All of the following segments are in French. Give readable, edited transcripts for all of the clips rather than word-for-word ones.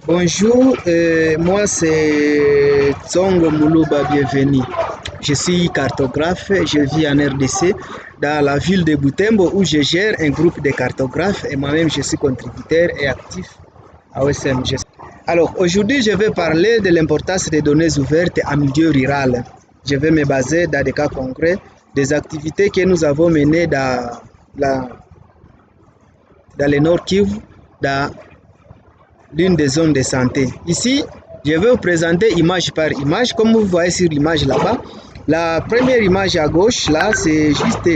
Bonjour, moi c'est Tsongo Moulouba, bienvenue. Je suis cartographe, je vis en RDC, dans la ville de Butembo où je gère un groupe de cartographes et moi-même je suis contributeur et actif à OSMG. Alors aujourd'hui je vais parler de l'importance des données ouvertes en milieu rural. Je vais me baser dans des cas concrets des activités que nous avons menées dans le Nord Kivu, dans l'une des zones de santé. Ici, je vais vous présenter image par image. Comme vous voyez sur l'image là-bas, la première image à gauche, là, c'est juste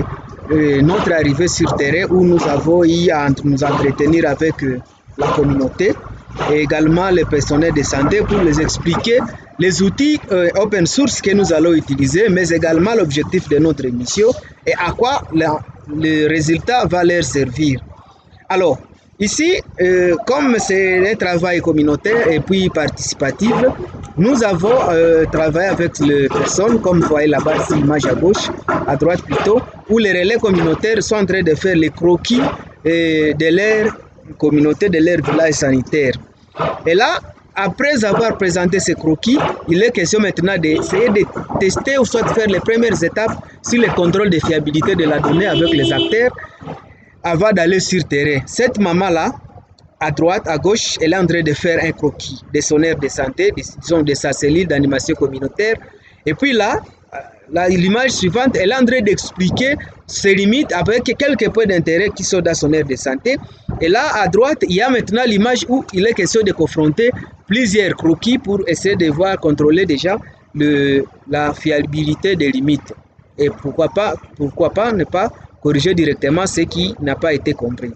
notre arrivée sur terrain où nous avons eu à nous entretenir avec la communauté et également les personnels de santé pour les expliquer les outils open source que nous allons utiliser, mais également l'objectif de notre mission et à quoi le résultat va leur servir. Alors, ici, comme c'est un travail communautaire et puis participatif, nous avons travaillé avec les personnes, comme vous voyez là-bas, c'est l'image à gauche, à droite plutôt, où les relais communautaires sont en train de faire les croquis de leur communauté, de leur village sanitaire. Et là, après avoir présenté ces croquis, il est question maintenant d'essayer de tester ou soit de faire les premières étapes sur le contrôle de fiabilité de la donnée avec les acteurs avant d'aller sur terrain. Cette maman-là, à droite, à gauche, elle est en train de faire un croquis de son aire de santé, disons de sa cellule d'animation communautaire. Et puis là, l'image suivante, elle est en train d'expliquer ses limites avec quelques points d'intérêt qui sont dans son aire de santé. Et là, à droite, il y a maintenant l'image où il est question de confronter plusieurs croquis pour essayer de voir contrôler déjà la fiabilité des limites. Et pourquoi pas ne pas corriger directement ce qui n'a pas été compris.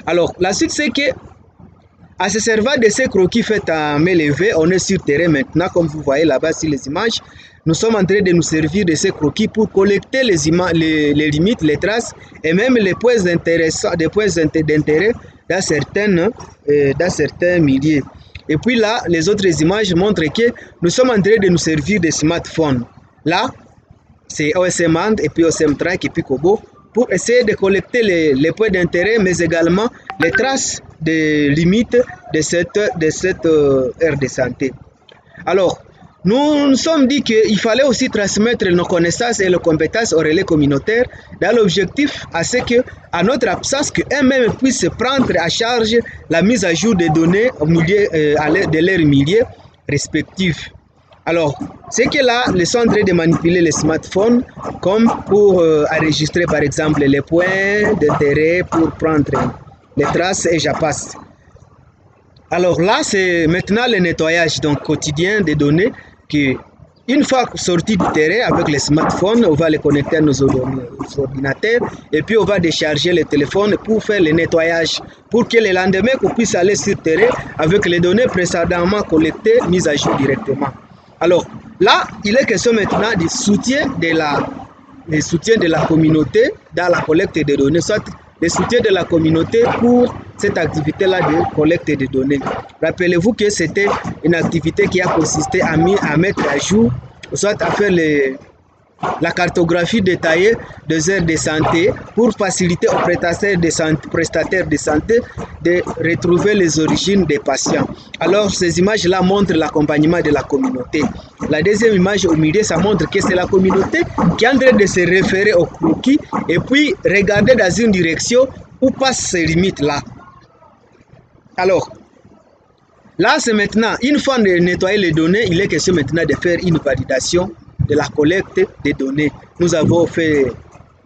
Alors, la suite, c'est que, à se servir de ces croquis faits à main levée, on est sur terrain maintenant, comme vous voyez là-bas sur les images. Nous sommes en train de nous servir de ces croquis pour collecter les limites, les traces et même les points d'intérêt dans certains milieux. Et puis là, les autres images montrent que nous sommes en train de nous servir de smartphones. Là, c'est OSM Ant et puis OSM Track et puis Kobo pour essayer de collecter les points d'intérêt, mais également les traces de limites de cette aire de santé. Alors, nous nous sommes dit qu'il fallait aussi transmettre nos connaissances et nos compétences aux relais communautaires dans l'objectif à ce que, à notre absence, qu'eux-mêmes puissent prendre à charge la mise à jour des données au milieu, de leurs milieux respectifs. Alors, c'est que là, ils sont en train de manipuler les smartphones comme pour enregistrer par exemple les points d'intérêt pour prendre les traces et j'en passe. Alors là, c'est maintenant le nettoyage donc, quotidien des données qui, une fois sorti du terrain avec les smartphones, on va les connecter à nos ordinateurs et puis on va décharger les téléphones pour faire le nettoyage pour que le lendemain, qu'on puisse aller sur le terrain avec les données précédemment collectées, mises à jour directement. Alors là, il est question maintenant du soutien de la communauté dans la collecte des données, soit le soutien de la communauté pour cette activité-là de collecte de données. Rappelez-vous que c'était une activité qui a consisté à mettre à jour, soit à faire la cartographie détaillée des aires de santé pour faciliter aux prestataires de santé de retrouver les origines des patients. Alors ces images-là montrent l'accompagnement de la communauté. La deuxième image au milieu, ça montre que c'est la communauté qui est en train de se référer au croquis et puis regarder dans une direction où passent ces limites-là. Alors, là, c'est maintenant, une fois nettoyé les données, il est question maintenant de faire une validation de la collecte des données. Nous avons fait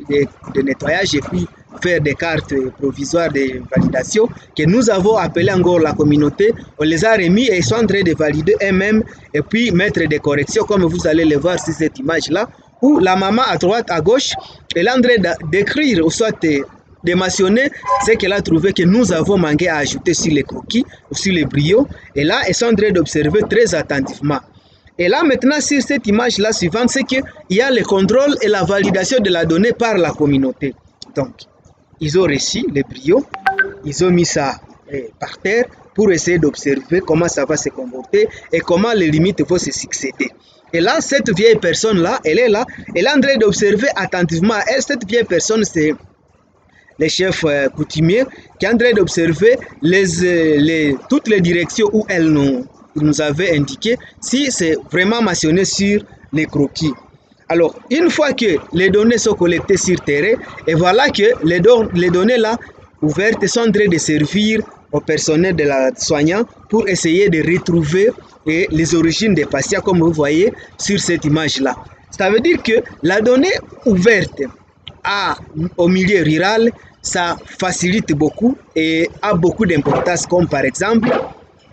des nettoyages et puis faire des cartes provisoires de validation que nous avons appelé encore la communauté. On les a remis et ils sont en train de valider eux-mêmes et puis mettre des corrections comme vous allez le voir sur cette image-là où la maman à droite, à gauche, elle est en train d'écrire ou soit de mentionner ce qu'elle a trouvé que nous avons manqué à ajouter sur les croquis ou sur les briots. Et là, elles sont en train d'observer très attentivement. Et là, maintenant, sur cette image-là suivante, c'est qu'il y a le contrôle et la validation de la donnée par la communauté. Donc, ils ont reçu les briots, ils ont mis ça par terre pour essayer d'observer comment ça va se comporter et comment les limites vont se succéder. Et là, cette vieille personne-là, elle est là, elle est en train d'observer attentivement. Et cette vieille personne, c'est les chefs coutumiers, qui est en train d'observer toutes les directions où ils nous avaient indiqué si c'est vraiment mentionné sur les croquis. Alors, une fois que les données sont collectées sur terrain, et voilà que les données là ouvertes sont en train de servir au personnel de la soignant pour essayer de retrouver les origines des patients, comme vous voyez sur cette image-là. Ça veut dire que la donnée ouverte au milieu rural, ça facilite beaucoup et a beaucoup d'importance, comme par exemple,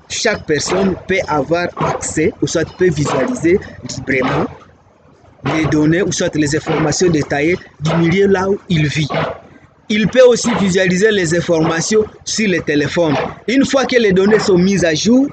chaque personne peut avoir accès ou soit peut visualiser librement les données ou soit les informations détaillées du milieu là où il vit. Il peut aussi visualiser les informations sur le téléphone. Une fois que les données sont mises à jour,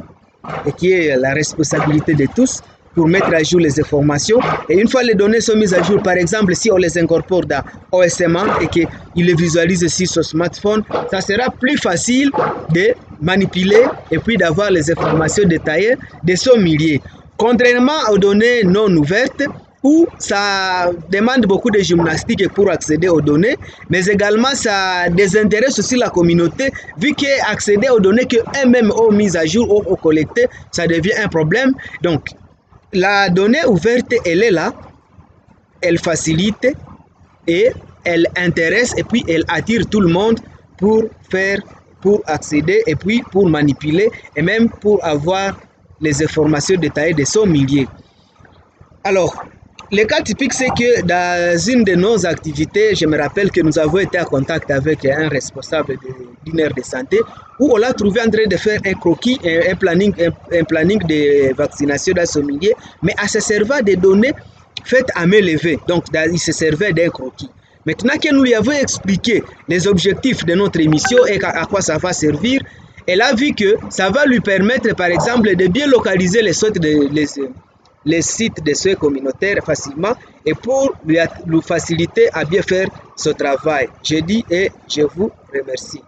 et qui est la responsabilité de tous, pour mettre à jour les informations, et une fois les données sont mises à jour, par exemple, si on les incorpore dans OSMA et qu'il les visualise sur son smartphone, ça sera plus facile de manipuler et puis d'avoir les informations détaillées de son milieu. Contrairement aux données non ouvertes, où ça demande beaucoup de gymnastique pour accéder aux données, mais également ça désintéresse aussi la communauté, vu qu'accéder aux données qu'eux-mêmes ont mises à jour ou ont collectées, ça devient un problème. Donc, la donnée ouverte, elle est là, elle facilite et elle intéresse et puis elle attire tout le monde pour accéder et puis pour manipuler et même pour avoir les informations détaillées de son milieu. Alors, le cas typique, c'est que dans une de nos activités, je me rappelle que nous avons été en contact avec un responsable d'une aire de santé où on l'a trouvé en train de faire un croquis, un planning de vaccination dans son milieu, mais en se servant des données faites à main levée. Donc, il se servait d'un croquis. Maintenant que nous lui avons expliqué les objectifs de notre émission et à quoi ça va servir, elle a vu que ça va lui permettre, par exemple, de bien localiser les sites de soins communautaires facilement et pour lui faciliter à bien faire ce travail. Je dis et je vous remercie.